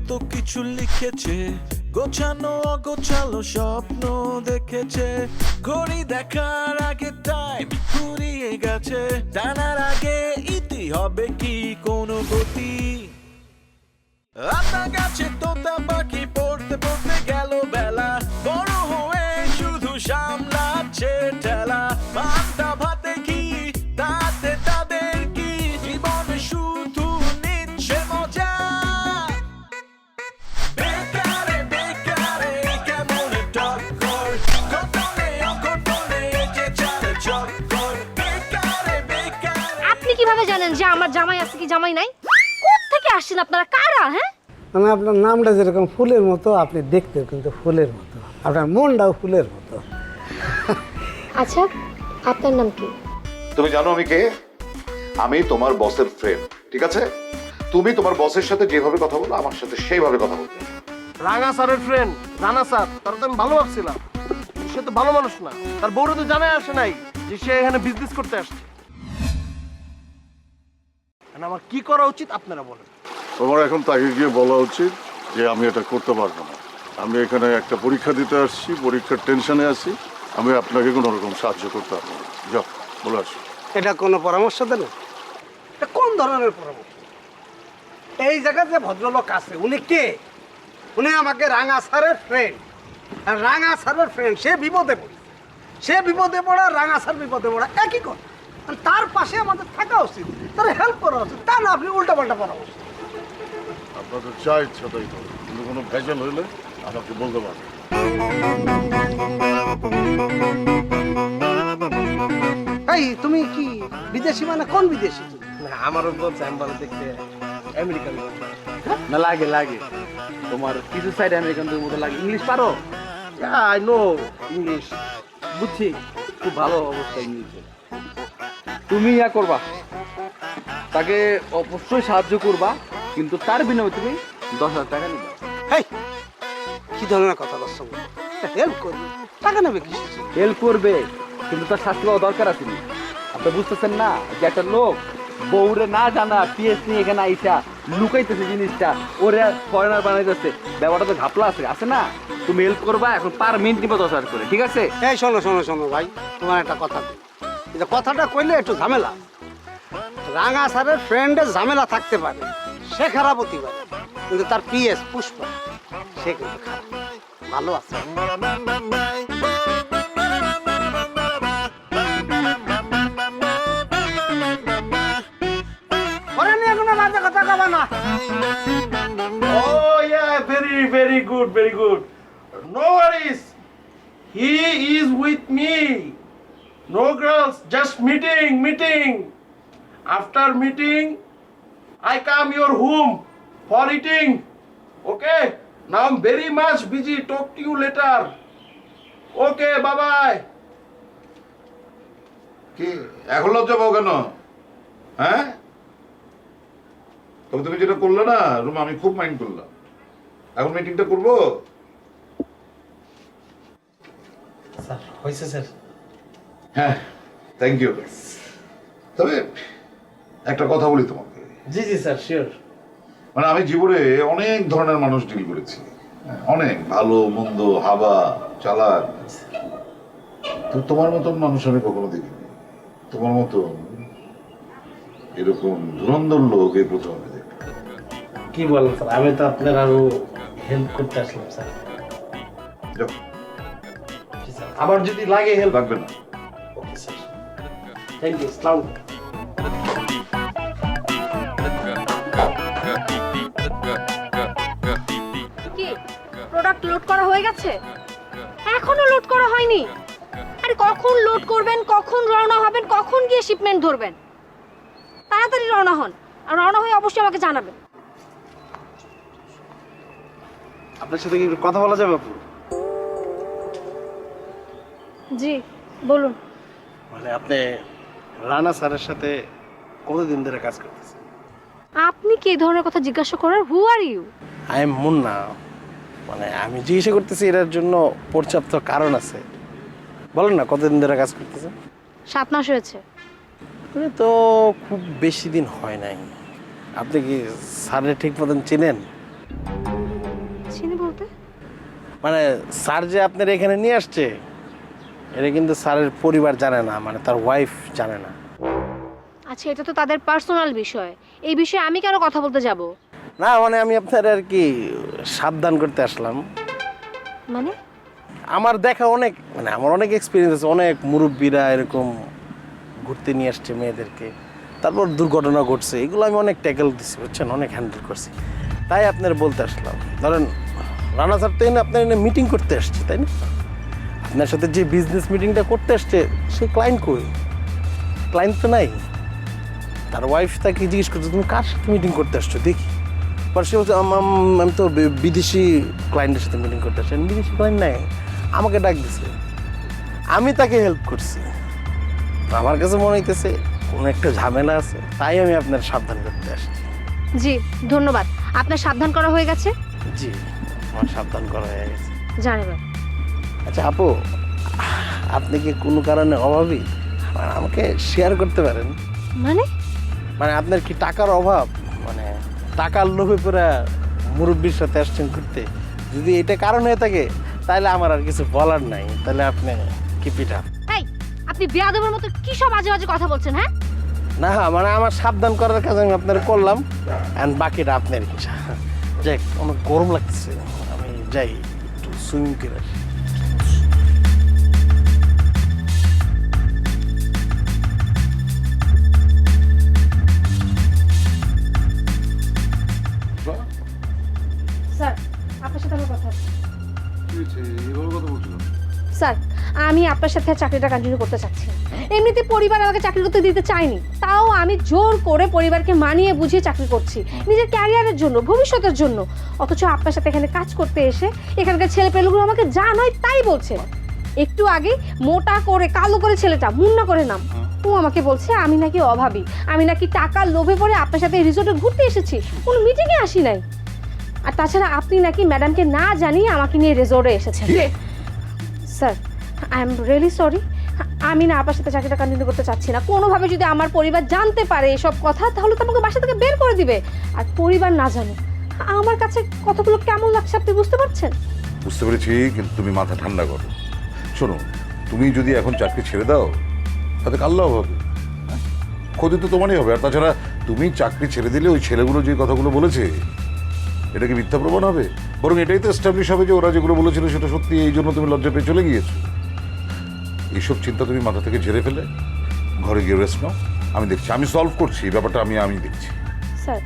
কত কিছু লিখেছে, গোছানো অগোছালো স্বপ্ন দেখেছে। ঘড়ি দেখার আগে টাইম ফুরিয়ে গেছে, জানার আগে ইতি হবে কি কোনো গতি। আপনার কাছে তোতা পাখি পড়তে পড়তে গেল বেলা, বড় হয়ে শুধু সামলাচ্ছে ঠেলা। পান্তা ভাতে কি তাতে তাদের কি, জীবন শুধু নিচ্ছে মজা। বেকারে বেকারে কেমন টক্কর, ঘটনে অঘটনে যে চালে চক্কর। বেকারে বেকারে। আপনি কিভাবে জানেন যে আমার জামাই আছে কি জামাই নাই? কোথা থেকে আসছেন আপনারা, কারা? হ্যাঁ, মানে আপনার নামটা যেরকম ফুলের মতো, আপনি দেখতে কিন্তু ফুলের মতো, আপনার মনটাও ফুলের মতো। আচ্ছা, আপনার নাম কি? তুমি জানো আমি কে? আমি তোমার বসের ফ্রেন্ড, ঠিক আছে? তুমি তোমার বসের সাথে যেভাবে কথা বলো আমার সাথে সেইভাবে কথা বলবে। রাঙা স্যারের ফ্রেন্ড রানা স্যার, তার তো আমি ভালো ভাবছিলাম। সে তো ভালো মানুষ না, তার বউরা তো জানাই আসে নাই যে সে এখানে বিজনেস করতে আসছে। আমার কি করা উচিত আপনারা বলেন। তোমার এখন তাকে গিয়ে বলা উচিত যে আমি এটা করতে পারবো না, আমি এখানে একটা পরীক্ষা দিতে আসছি, পরীক্ষার টেনশনে আছি, আমি আপনাকে কোনো রকম সাহায্য করতে পারবো না। যাও বলে আসো। এটা কোনো পরামর্শ দেন? এটা কোন ধরনের পরামর্শ? এই জায়গায় যে ভদ্রলোক আছে উনি কে? উনি আমাকে রাঙা স্যারের ফ্রেন্ড, আর রাঙা স্যারের ফ্রেন্ড সে বিপদে পড়ে, সে বিপদে পড়া, রাঙা স্যার বিপদে পড়া একই কথা। আর তার পাশে আমাদের থাকা উচিত, তার হেল্প করা উচিত, তা না আপনি উল্টাপাল্টা পরামর্শ। আপনাদের যা ইচ্ছা তাই করো, কিন্তু কোনো ভেজাল হইলে আমাকে বলতে পারবে। এই তুমি কি বিদেশি? মানে কোন বিদেশি তুমি? না আমারও বলছে আমি ভালো দেখতে আমেরিকান। না লাগে লাগে, তোমার কিছু সাইড আমেরিকান মতো লাগে। ইংলিশ পারো? I know English. বুঝছি, খুব ভালো অবস্থা ইংলিশে। তুমি ইয়া করবা, তাকে অবশ্যই সাহায্য করবা, কিন্তু তার বিনিময়ে তুমি 10,000 টাকা নিবা। এই কি ধরনের কথা বলছো? হেল্প করবে, টাকা নেবে কি? হেল্প করবে, কিন্তু তার শাস্তি পাওয়া দরকার আছে। আপনি বুঝতেছেন না যে একটা লোক বউরে না জানা পিএস নিয়ে এখানে আইসা লুকাইতেছে জিনিসটা, ওরে ফরেনার বানাইতেছে, ব্যাপারটা তো ঘাপলা আছে না? তুমি হেল্প করবা, এখন পার মিনিট নিবা 10,000 করে, ঠিক আছে? এই শোনো শোনো শোনো ভাই, তোমার একটা কথা দিই, এটা কথাটা কইলে একটু ঝামেলা। রাঙা স্যারের ফ্রেন্ডের ঝামেলা থাকতে পারে, সে খারাপ হতে পারে, কিন্তু তার পিএস পুষ্পা সে কিন্তু খারাপ, ভালো আছে। ওরে নিয়ে কোনো বাজে কথা কবা না। Oh yeah, very very good, very good. No worries. He is with me. No girls, just meeting. After meeting, I come your home for eating. Okay? Now I'm very much busy. Talk to you later. Okay, bye bye. কি এখন লজ্জা পাও কেন? হ্যাঁ, তবে তুমি যেটা করলে না রুমা, আমি খুব মাইন্ড করলাম। এখন মিটিংটা করবো। স্যার হয়েছে স্যার। হ্যাঁ, থ্যাংক ইউ। তবে একটা কথা বলি তোমাকে। জি জি স্যার, শিওর। মানে আমি জীবনে অনেক ধরনের মানুষ ডিল করেছি, অনেক ভালো মন্দ, হাবা চালাক, তো তোমার মতন মানুষ আমি কখনো দেখিনি। তোমার মতন এরকম ধুরন্ধর লোক এই প্রথম আমি দেখলাম। কি বলেন স্যার, আমি তো আপনার আরো হেল্প করতে আসলাম স্যার। যাও, আবার যদি লাগে হেল্প লাগবে না। Okay sir, thank you. আসসালামু আলাইকুম। কি প্রোডাক্ট লোড করা হয়ে গেছে? এখনো লোড করা হয়নি? আরে কখন লোড করবেন, কখন রওনা হবেন, কখন গিয়ে শিপমেন্ট ধরবেন? তাড়াতাড়ি রওনা হন, আর রওনা হয়ে অবশ্যই আমাকে জানাবেন। আপনার সাথে কি কথা বলা যাবে আপু? জি বলুন। মানে আপনি রানা স্যারের সাথে কতদিন ধরে কাজ করতেছেন? আপনি কি এই ধরনের কথা জিজ্ঞাসা করার? Who are you? I am Munna. মানে আমি জিজ্ঞাসা করতেছি এটার জন্য পর্যাপ্ত কারণ আছে। বলেন না কতদিন ধরে কাজ করতেছেন? 7 মাস হয়েছে। তো খুব বেশি দিন হয় নাই। আপনি কি স্যারের ঠিক মতন চিনেন? মানে স্যার যে আপনার এখানে নিয়ে আসছে এটা কিন্তু স্যারের পরিবার জানে না, মানে তার ওয়াইফ জানে না। আচ্ছা, এটা তো তাদের পার্সোনাল বিষয়, এই বিষয়ে আমি কেন কথা বলতে যাব? না মানে আমি আপনার আর কি সাবধান করতে আসলাম। মানে আমার দেখা অনেক, মানে আমার অনেক এক্সপিরিয়েন্স আছে, অনেক মুরব্বীরা এরকম ঘুরতে নিয়ে আসছে মেয়েদেরকে, তারপর দুর্ঘটনা ঘটছে, এগুলো আমি অনেক ট্যাকেল দিচ্ছি বুঝছেন, অনেক হ্যান্ডেল করছি। তাই আপনার বলতে আসলাম, ধরেন রানা স্যার তো এনে আপনার এনে মিটিং করতে আসছে তাই না? আপনার সাথে যে বিজনেস মিটিংটা করতে আসছে সেই ক্লায়েন্ট কই? ক্লায়েন্ট তো নাই। তার ওয়াইফ তাকে জিজ্ঞেস করছে তুমি কার সাথে মিটিং করতে আসছো দেখি, পর সে বলছে আমি তো বিদেশি ক্লায়েন্টের সাথে মিটিং করতে আসছি। বিদেশি ক্লায়েন্ট নাই, আমাকে ডাক দিছে, আমি তাকে হেল্প করছি। আমার কাছে মনে হইতেছে কোনো একটা ঝামেলা আছে, তাই আমি আপনার সাবধান করতে আসছি। জি ধন্যবাদ, আপনার সাবধান করা হয়ে গেছে। জি আমার সাবধান করা হয়ে গেছে। যান এবার। আচ্ছা আপু, আপনি কি কোনো কারণে অভাবী? মানে আমাকে শেয়ার করতে পারেন? মানে মানে আপনার কি টাকার অভাব, মানে টাকার লোভে পুরা মুরব্বীর সাথে আসছেন ঘুরতে? যদি এটা কারণ হয়ে থাকে তাহলে আমার আর কিছু বলার নাই, তাহলে আপনি কি পিঠা। এই, আপনি বেয়াদবের মতো কি সব বাজে বাজে কথা বলছেন? হ্যাঁ, না মানে আমার সাবধান করার কাজ আমি আপনার করলাম, অ্যান্ড বাকিটা আপনার ইচ্ছা। যাক, অনেক গরম লাগতেছে, আমি যাই একটু সুইমিং করে আসি। স্যার আপনার সাথে আমার কথা আছে। এইভাবে কথা বলছিলাম? স্যার আমি আপনার সাথে চাকরিটা কন্টিনিউ করতে চাচ্ছি। এমনিতে পরিবার আমাকে চাকরি করতে দিতে চায়নি, তাও আমি জোর করে পরিবারকে মানিয়ে বুঝিয়ে চাকরি করছি নিজের ক্যারিয়ারের জন্য, ভবিষ্যতের জন্য। অথচ আপনার সাথে এখানে কাজ করতে এসে এখানকার ছেলেপেলেগুলো আমাকে যা নয় তাই বলছে। একটু আগে মোটা করে কালো করে ছেলেটা, মুন্না করে নাম, ও আমাকে বলছে আমি নাকি অভাবী, আমি নাকি টাকার লোভে পড়ে আপনার সাথে রিসোর্টে ঘুরতে এসেছি, কোনো মিটিংয়ে আসি নাই। আর তাছাড়া আপনি নাকি ম্যাডামকে না জানিয়ে আমাকে নিয়ে রিসোর্টে এসেছেন। Sir I am really sorry, আমি না আপনার সাথে চাকরিটা কন্টিনিউ করতে চাচ্ছি না। কোনোভাবে যদি আমার পরিবার জানতে পারে এসব কথা তাহলে তো আমাকে বাসা থেকে বের করে দিবে। আর পরিবার না জানে, আমার কাছে কথাগুলো কেমন লাগছে আপনি বুঝতে পারছেন? বুঝতে পেরেছি, কিন্তু তুমি মাথা ঠান্ডা করো। শোনো, তুমি যদি এখন চাকরি ছেড়ে দাও তাতে কাল লাভ হবে? ক্ষতি তো তোমারই হবে। আর তাছাড়া তুমি চাকরি ছেড়ে দিলে ওই ছেলেগুলো যে কথাগুলো বলেছে এটা কি মিথ্যা প্রমাণ হবে? বরং এটাই তো এস্টাবলিশ হবে যে ওরা যেগুলো বলেছিল সেটা সত্যি, এই জন্য তুমি লজ্জা পেয়ে চলে গিয়েছো। এইসব চিন্তা তুমি মাথা থেকে ঝেড়ে ফেলে ঘরে গিয়ে রেস্ট নাও। আমি দেখছি, আমি সলভ করছি ব্যাপারটা, আমি দেখছি। স্যার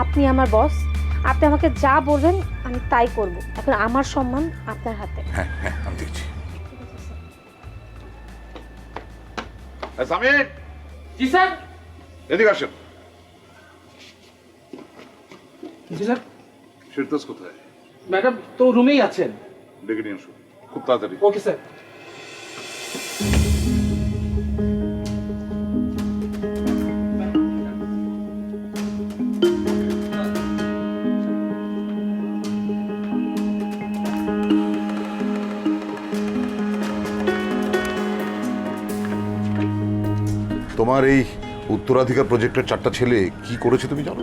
আপনি আমার বস, আপনি আমাকে যা বলবেন আমি তাই করব। এখন আমার সম্মান আপনার হাতে। হ্যাঁ হ্যাঁ আমি দেখছি। সামির, জি স্যার। এদিকে আসেন। জি স্যার। ফিরদৌস কোথায়? ম্যাডাম তো রুমেই আছেন। ডেকে নিয়ে আসুন খুব তাড়াতাড়ি। Okay sir. তোমার এই উত্তরাধিকার প্রজেক্টের 4টা ছেলে কি করেছে তুমি জানো?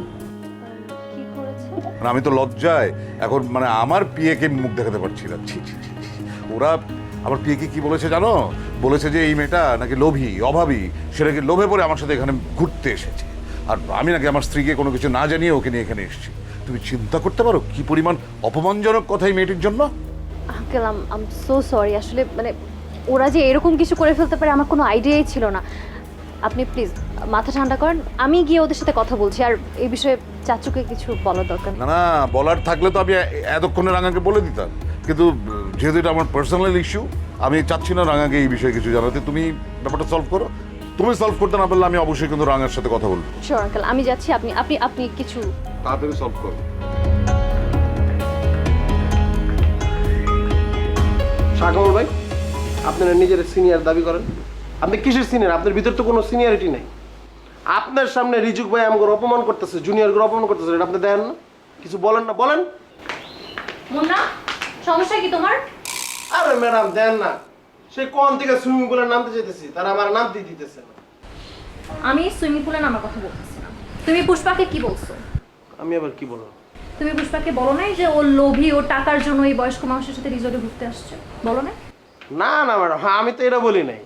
কি করেছে? মানে আমি তো লজ্জায় এখন মানে আমার পিএকে মুখ দেখাতে পারছি না। ছি ছি ছি ছি। ওরা আমার পিএকে কি বলেছে জানো? বলেছে যে এই মেয়েটা নাকি লোভী, অভাবী, সেটাকে লোভে পড়ে আমার সাথে এখানে ঘুরতে এসেছে, আর আমি নাকি আমার স্ত্রীকে কোনো কিছু না জানিয়ে ওকে নিয়ে এখানে এসেছি। তুমি চিন্তা করতে পারো কি পরিমাণ অপমানজনক কথা এই মেয়েটির জন্য। আঙ্কেল আম সো সরি, আসলে মানে ওরা যে এরকম কিছু করে ফেলতে পারে আমার কোনো আইডিয়াই ছিল না। আপনি প্লিজ মাথা ঠান্ডা করেন, আমি গিয়ে ওদের সাথে কথা বলছি। আর এই বিষয়ে চাচুকে কিছু বলার দরকার নেই। না না, বলার থাকলে তো আমি এতক্ষণে রাঙাকে বলে দিতাম, কিন্তু যেহেতু এটা আমার পার্সোনাল ইস্যু, আমি চাচ্ছি না রাঙাকে এই বিষয়ে কিছু জানাতে। তুমি ব্যাপারটা সলভ করো। তুমি সলভ করতে না পারলে আমি অবশ্যই কিন্তু রাঙার সাথে কথা বলবো। শিওর আঙ্কেল, আমি যাচ্ছি। আপনি আপনি আপনি কিছু তাড়াতাড়ি সলভ করো। সাগর ভাই, আপনারা নিজের সিনিয়র দাবি করেন। আপনি কিসের সিনিয়র? আপনার ভিতর তো কোনো সিনিয়রিটি নাই। আপনার সামনে রিজুক ভাই আমাকে অপমান করতেছে, জুনিয়রগুলো অপমান করতেছে, এটা আপনি দেখেন না? কিছু বলেন না? বলেন। মুন্না, সমস্যা কি তোমার? আরে ম্যাডাম দেন না, সে কোন থেকে সুইমিং পুলে নামতে যেতেছি, তারা আমার নামতে দিতেছে না। আমি সুইমিং পুলে নামার কথা বলতেছি না। তুমি পুষ্পাকে কি বলছো? আমি আবার কি বললাম? তুমি পুষ্পাকে বলো নাই যে ও লোভী, ও টাকার জন্য এই বয়স্ক মানুষের সাথে রিসোর্টে ঘুরতে আসছে? বলো না? না না ম্যাডাম, হ্যাঁ আমি তো এটা বলি নাই।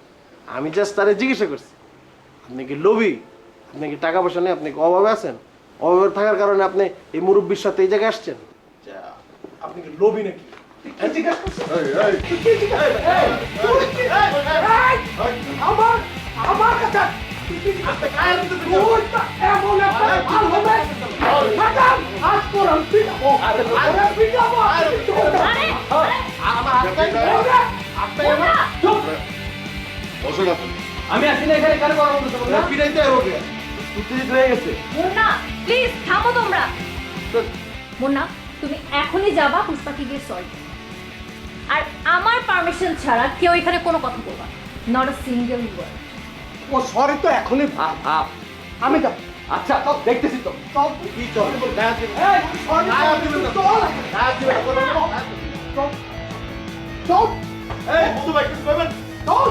আমি জাস্ট তারে জিজ্ঞাসা করছি, আপনি কি লোভী? আপনি কি টাকা পয়সা নেই? আপনি কি অভাবে আছেন? অভাবে থাকার কারণে আপনি এই মুরব্বীর সাথে এই জায়গায় আসছেন? আপনি কি লোভী নাকি? আমার কাছে এমন একটা ভাল হবে ম্যাডাম, আজ করম পিটাবো পিটাবো বসেন আপনি। আমি আসি না এখানে, কেন কথা বলতেছো না? পিটাইতে হবে ওকে। উত্তেজিত হয়ে গেছে। মুন্না প্লিজ থামো তোমরা। মুন্না তুমি এখনই যাবা পুষ্পাকে গিয়ে সরি, আর আমার পারমিশন ছাড়া কেউ এখানে কোনো কথা বলবা না, নট আ সিঙ্গেল ওয়ার্ড। ও সরি তো এখনই আমি যাব। আচ্ছা তো দেখতেছি তো। চল কি চল? গায়ে দিবেন। এই সরি গায়ে দিবেন না। চল গায়ে দিবেন না। চল চল এই মধু ভাই কিছু করবেন? চল।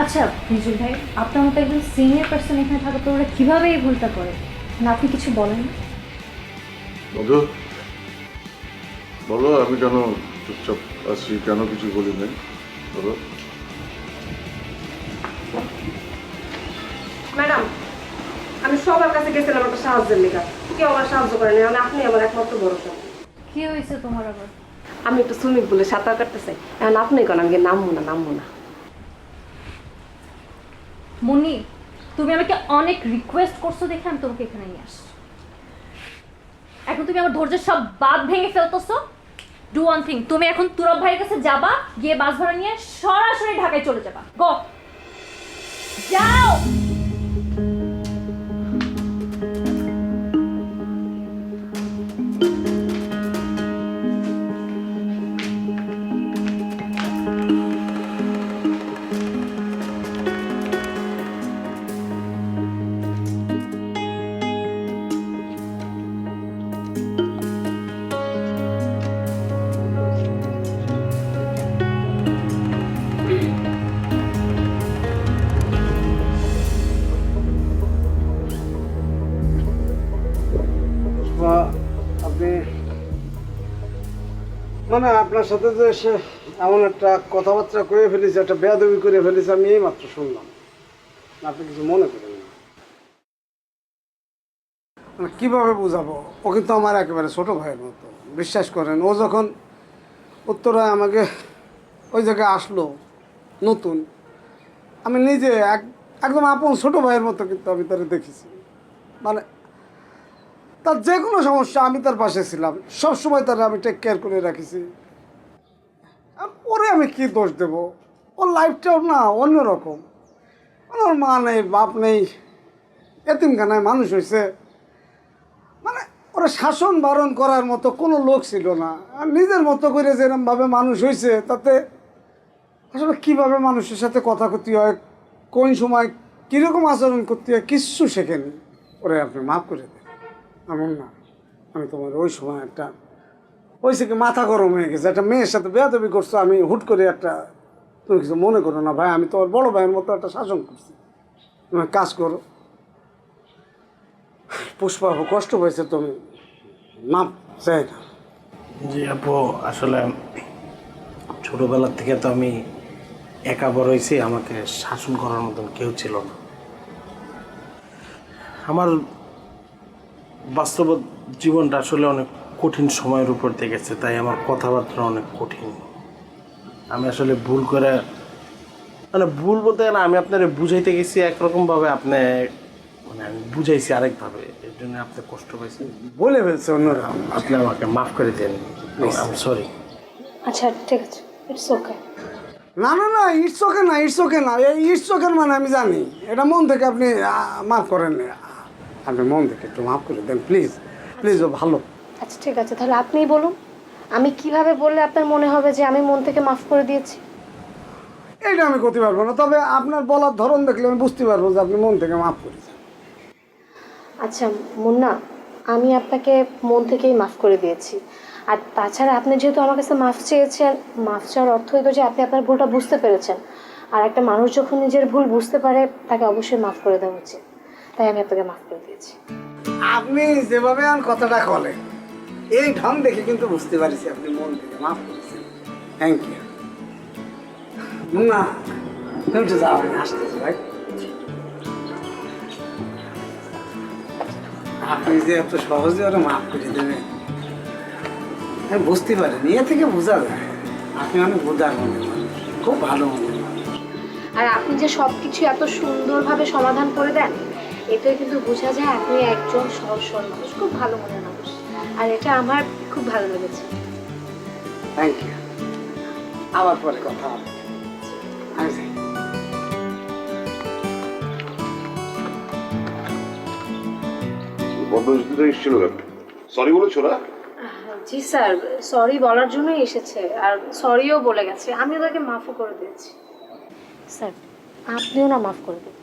আচ্ছা রিজুল ভাই, আপনার মতো একজন সিনিয়র পার্সন এখানে থাকা তো ওরা কিভাবে এই ভুলটা করে? না আপনি কিছু বলেন না? মধু, বলো আমি কেন চুপচাপ আছি, কেন কিছু বলি নাই, বলো। ম্যাডাম, আমি সবার কাছে গেছিলাম একটা সাহায্যের লেখা, কেউ আমার সাহায্য করেনি, মানে আপনি আমার একমাত্র ভরসা। কি হয়েছে তোমার আবার? আমি একটু সুইমিং পুলে সাঁতার কাটতে চাই, এখন আপনি কেন? আমি নামবো না। মুন্নি তুমি আমাকে অনেক রিকোয়েস্ট করছো দেখে আমি তোমাকে এখানে নিয়ে আসছি। এখন তুমি আমার ধৈর্যের সব বাঁধ ভেঙে ফেলতেছো। ডু ওয়ান থিং, তুমি এখন তুরব ভাইয়ের কাছে যাবা, গিয়ে বাস ভাড়া নিয়ে সরাসরি ঢাকায় চলে যাবা। গো যাও। বা আপনি মানে আপনার সাথে যে এসে এমন একটা কথাবার্তা করে ফেলেছি, একটা বেয়াদবি করে ফেলেছি, আমি এই মাত্র শুনলাম। আপনি কিছু মনে করেন না। মানে কীভাবে বুঝাবো? ও কিন্তু আমার একেবারে ছোট ভাইয়ের মতো, বিশ্বাস করেন। ও যখন উত্তরায় আমাকে ওই জায়গায় আসলো নতুন, আমি নিজে একদম আপন ছোট ভাইয়ের মতো কিন্তু আমি তারা দেখেছি। মানে তার যে কোনো সমস্যা আমি তার পাশে ছিলাম, সবসময় তারা আমি টেক কেয়ার করে রাখিছি। আর ওরে আমি কী দোষ দেবো? ওর লাইফটাও না অন্যরকম। ওর মা নেই, বাপ নেই, এতিমখানায় মানুষ হয়েছে। মানে ওরা শাসন বারণ করার মতো কোনো লোক ছিল না। আর নিজের মতো করে যেরকমভাবে মানুষ হয়েছে, তাতে আসলে কীভাবে মানুষের সাথে কথা করতে হয়, কোন সময় কীরকম আচরণ করতে হয়, কিচ্ছু শেখেনি। ওরে আপনি মাফ করে দেন। এমন না, আমি তোমার ওই সময় একটা হয়েছে কি মাথা গরম হয়ে গেছে, একটা মেয়ের সাথে বেয়াদবি করছো, আমি হুট করে একটা, তুমি কিছু মনে করো না ভাই, আমি তোমার বড় ভাইয়ের মতো একটা শাসন করছি। তুমি কাজ করো। পুষ্পা কষ্ট হয়েছে, তুমি মাপ চাই না। জি আপু, আসলে ছোটবেলার থেকে তো আমি একা বড় হয়েছি, আমাকে শাসন করার মতন কেউ ছিল না। আমার বাস্তব জীবনটা আসলে অনেক কঠিন সময়ের উপর দিয়ে গেছে, তাই আমার কথাবার্তা অনেক কঠিন। আমি আসলে ভুল করে, মানে ভুল বলতে না, আমি আপনারে বুঝাইতে গেছি একরকমভাবে, আপনি মানে আমি বুঝাইছি আরেকভাবে, এর জন্য আপনি কষ্ট পাইছেন। বলে ফেলছে অন্যরা। আপনি আমাকে মাফ করে দেন, আমি সরি। আচ্ছা ঠিক আছে, ইটস ওকে। না না না, ইটস ওকে না, ইটস ওকে না। এই ইটস ওকে মানে আমি জানি, এটা মন থেকে আপনি মাফ করেন না। আপনি মন থেকে একটু মাফ করে দেন প্লিজ, প্লিজ। ও ভালো। আচ্ছা ঠিক আছে, তাহলে আপনিই বলুন, আমি কিভাবে বললে আপনার মনে হবে যে আমি মন থেকে মাফ করে দিয়েছি? এইটা আমি করতে পারবো না, তবে আপনার বলার ধরন দেখলে আমি বুঝতে পারবো যে আপনি মন থেকে মাফ করেছেন। আচ্ছা মুন্না, আমি আপনাকে মন থেকেই মাফ করে দিয়েছি। আর তাছাড়া আপনি যেহেতু আমার কাছে মাফ চেয়েছেন, মাফ চাওয়ার অর্থ হইতো যে আপনি আপনার ভুলটা বুঝতে পেরেছেন। আর একটা মানুষ যখন নিজের ভুল বুঝতে পারে, তাকে অবশ্যই মাফ করে দেওয়া উচিত। তাই আমি আপনাকে মাফ করে দিয়েছি। আপনি যেভাবে আমার কথাটা বলেন এই ঢং দেখে কিন্তু বুঝতে পারছি আপনি মন থেকে মাফ করেছেন। Thank you. না তুমি একটু যাও, আমি আসতেছি ভাই। আপনি যে এত সহজে ওরা মাফ করে দেবেন আমি বুঝতে পারিনি। এ থেকে বোঝা যায় আপনি অনেক বোঝার মনে খুব ভালো মনে। আর আপনি যে সব কিছু এত সুন্দরভাবে সমাধান করে দেন, এতে কিন্তু বোঝা যায় আপনি একজন সহজ সরল মানুষ, খুব ভালো মনের মানুষ। আর এটা আমার খুব ভালো লেগেছে। Thank you. আবার পরে কথা হবে। আমি যাই। বন্ধ এসেছিল কেন? সরি বলেছো না? জি স্যার, সরি বলার জন্যই এসেছে, আর সরিও বলে গেছে। আমি ওদেরকে মাফও করে দিয়েছি। স্যার আপনিও না মাফ করে দেন।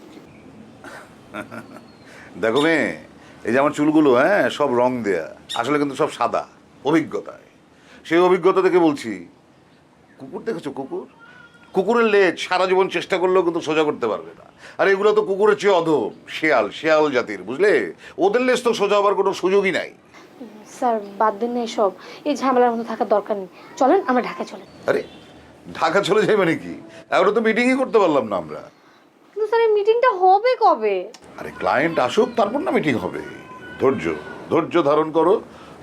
দেখো মেয়ে, এই যে আমার চুলগুলো হ্যাঁ সব রং দেয়া, আসলে কিন্তু সব সাদা, অভিজ্ঞতায়। সেই অভিজ্ঞতা থেকে বলছি, কুকুর দেখেছো কুকুর? কুকুরের লেজ সারা জীবন চেষ্টা করলেও কিন্তু সোজা করতে পারবে না। আর এগুলো তো কুকুরের চেয়ে অধম, শেয়াল জাতির, বুঝলে? ওদের লেজ তো সোজা হবার কোনো সুযোগই নাই। স্যার বাদ দিন না এসব, এই ঝামেলার মধ্যে থাকার দরকার নেই। চলেন আমরা ঢাকায় চলেন। আরে ঢাকা চলে যাই মানে কি? এখনো তো মিটিংই করতে পারলাম না আমরা। কিন্তু স্যার এই মিটিংটা হবে কবে? আরে ক্লায়েন্ট আসুক তারপর না মিটিং হবে। ধৈর্য ধারণ করো,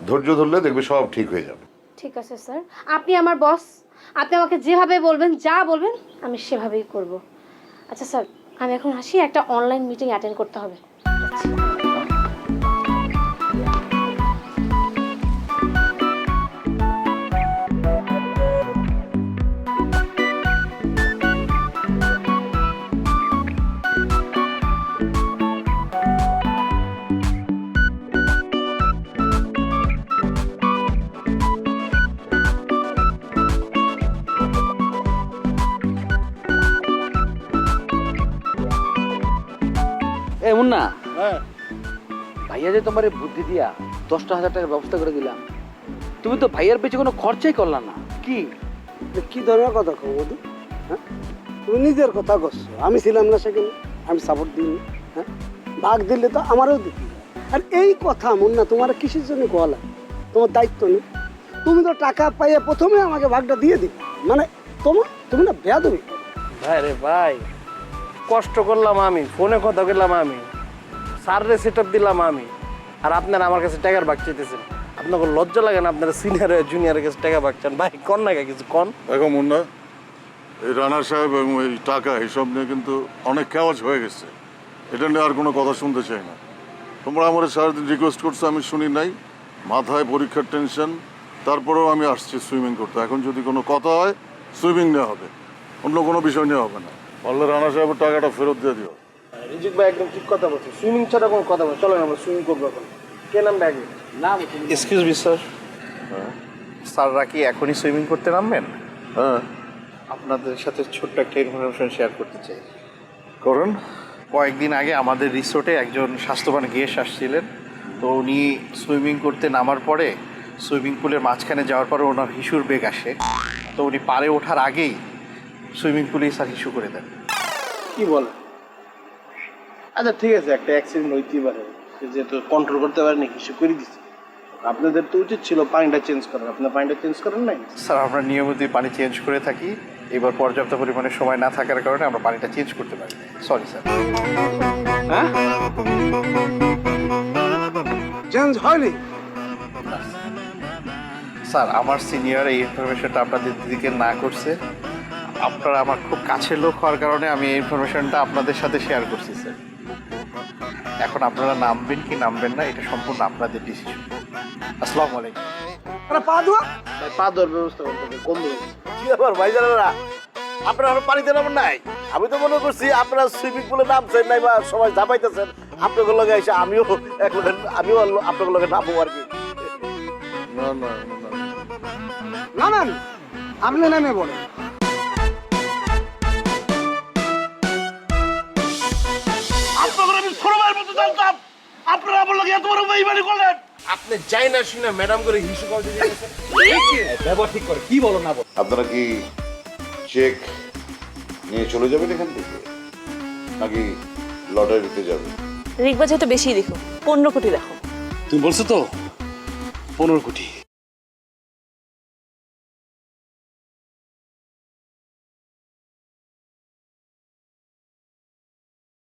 ধৈর্য ধরলে দেখবে সব ঠিক হয়ে যাবে। ঠিক আছে স্যার, আপনি আমার বস, আপনি আমাকে যেভাবে বলবেন, যা বলবেন আমি সেভাবেই করব। আচ্ছা স্যার, আমি এখন আসি, একটা অনলাইন মিটিং অ্যাটেন্ড করতে হবে। এ মুন্না, হ্যাঁ ভাইয়া যে তোমার বুদ্ধি দিয়া 10,000 টাকার ব্যবস্থা করে দিলাম, তুমি তো ভাইয়ার পেছনে কোনো খরচাই করলা না। কি কি ধরনের কথা কো বধু? হ্যাঁ, তুমি নিজের কথা করছো, আমি ছিলাম না সেখানে, আমি সাপোর্ট দিইনি। হ্যাঁ, ভাগ দিলে তো আমারও দিতে। আর এই কথা মুন্না তোমার কিসের জন্য কোয়ালা? তোমার দায়িত্ব নেই? তুমি তো টাকা পাইয়ে প্রথমে আমাকে ভাগটা দিয়ে দিবে, মানে তুমি না বেয়াদবি। ভাই রে ভাই, কষ্ট করলাম আমি, ফোনে কথা বললাম আমি, স্যাররে সেট আপ দিলাম আমি, আর আপনারা আমার কাছে টাকার ভাগ চাইতেছেন। আপনাকে লজ্জা লাগে না? আপনারা সিনিয়র জুনিয়রের কাছে টাকা ভাগ চান? ভাই কন না কিছু কন। দেখো মুন্না, এই রানা সাহেব এবং এই টাকা এইসব নিয়ে কিন্তু অনেক কেওয়াজ হয়ে গেছে। এটা নিয়ে আর কোনো কথা শুনতে চাই না। তোমরা আমার সারাদিন রিকোয়েস্ট করছো, আমি শুনি নাই। মাথায় পরীক্ষার টেনশন, তারপরেও আমি আসছি সুইমিং করতে। এখন যদি কোনো কথা হয় সুইমিং নেওয়া হবে, অন্য কোনো বিষয় নেওয়া হবে না। বললে রানা সাহেবের টাকাটা ফেরত দিয়ে দিও। রিজিক ভাই একদম ঠিক কথা বলছে, সুইমিং ছাড়া কোনো কথা বলে চলেন আমরা সুইমিং করবো এখন। কে নামবে আগে? না এক্সকিউজ মি স্যার, স্যাররা কি এখনই সুইমিং করতে নামবেন? হ্যাঁ আপনাদের সাথে ছোট্ট একটা ইনফরমেশন শেয়ার করতে চাই। করেন। কয়েকদিন আগে আমাদের রিসোর্টে একজন স্বাস্থ্যবান গেস্ট আসছিলেন। তো উনি সুইমিং করতে নামার পরে সুইমিং পুলের মাঝখানে যাওয়ার পরে ওনার হিসুর বেগ আসে। তো উনি পাড়ে ওঠার আগেই সুইমিং পুলেই স্যার হিসু করে দেন। কি বলে? আচ্ছা ঠিক আছে, একটা অ্যাক্সিডেন্ট হইতেই পারে, সে যেহেতু কন্ট্রোল করতে পারেনি হিসেব করে দিচ্ছে। আপনাদের তো উচিত ছিল পানিটা চেঞ্জ করার, আপনার পানিটা চেঞ্জ করেন নাই। স্যার আমরা নিয়মিতই পানি চেঞ্জ করে থাকি, এবার পর্যাপ্ত পরিমাণে সময় না থাকার কারণে আমরা পানিটা চেঞ্জ করতে পারি। Sorry sir. হ্যাঁ, চেঞ্জ হয়নি? স্যার আমার সিনিয়র এই ইনফরমেশনটা আপনাদের দিদিকে না করছে। আপনারা আমার খুব কাছের লোক হওয়ার কারণে আমি এই ইনফরমেশনটা আপনাদের সাথে শেয়ার করছি স্যার। এখন আপনারা নামবেন কি নামবেন না এটা সম্পূর্ণ আপনাদের ডিসিশন। আসসালামু আলাইকুম। আরে পা ধোয়া। ভাই পা দেওয়ার ব্যবস্থা করতে হবে, কোন দিকে? কি ব্যাপার ভাই জানেরা, আপনারা এখন পানিতে নামেন নাই? আমি তো মনে করছি আপনারা সুইমিং পুলে নামছেন নাই বা সবাই ঝাঁপাইতেছেন, আপনাদের লগে এসে আমিও আপনাদের লগে নামবো আর কি। না না না না না আপনি নামে বলেন। আপনাদের আমি ছোটবার মতো জানতাম, আপনারা আমার লগে এত বড় বেইমানি করলেন। আপনি যাই না শুনে ম্যাডাম করে হিসু করতে দিয়েছেন। ব্যবহার ঠিক করে কি বলো না বলো। আপনারা কি চেক নিয়ে চলে যাবেন এখান থেকে, নাকি লটারিতে যাবেন? রিক বাজারটা বেশি দেখো, 15 কোটি দেখো। তুমি বলছো তো 15 কোটি।